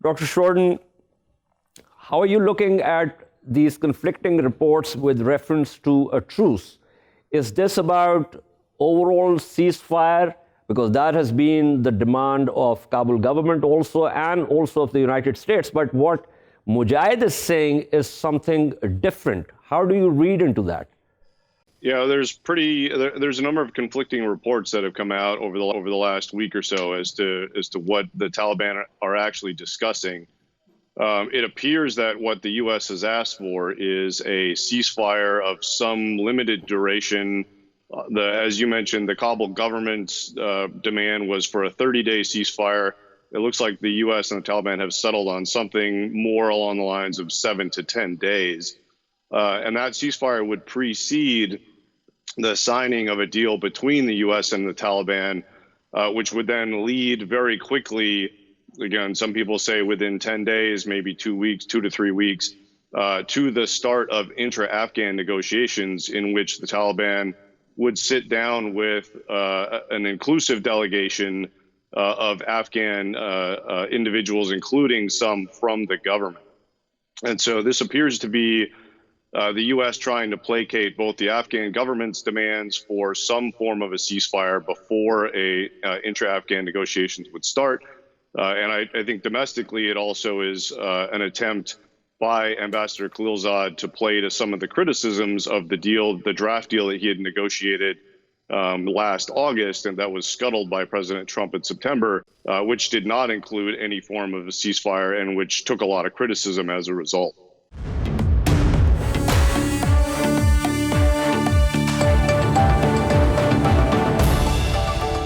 Dr. Schroden, how are you looking at these conflicting reports with reference to a truce? Is this about overall ceasefire? Because that has been the demand of Kabul government also, and also of the United States. But what Mujahid is saying is something different. How do you read into that? Yeah, there's a number of conflicting reports that have come out over the last week or so as to what the Taliban are actually discussing. It appears that what the U.S. has asked for is a ceasefire of some limited duration. As you mentioned, the Kabul government's demand was for a 30-day ceasefire. It looks like the U.S. and the Taliban have settled on something more along the lines of 7 to 10 days. And that ceasefire would precede the signing of a deal between the U.S. and the Taliban, which would then lead very quickly, again, some people say within 10 days, maybe 2 weeks, 2 to 3 weeks, to the start of intra-Afghan negotiations in which the Taliban would sit down with an inclusive delegation of Afghan individuals, including some from the government. And so this appears to be the U.S. trying to placate both the Afghan government's demands for some form of a ceasefire before intra-Afghan negotiations would start. And I think domestically, it also is an attempt by Ambassador Khalilzad to play to some of the criticisms of the draft deal that he had negotiated last August, and that was scuttled by President Trump in September, which did not include any form of a ceasefire and which took a lot of criticism as a result.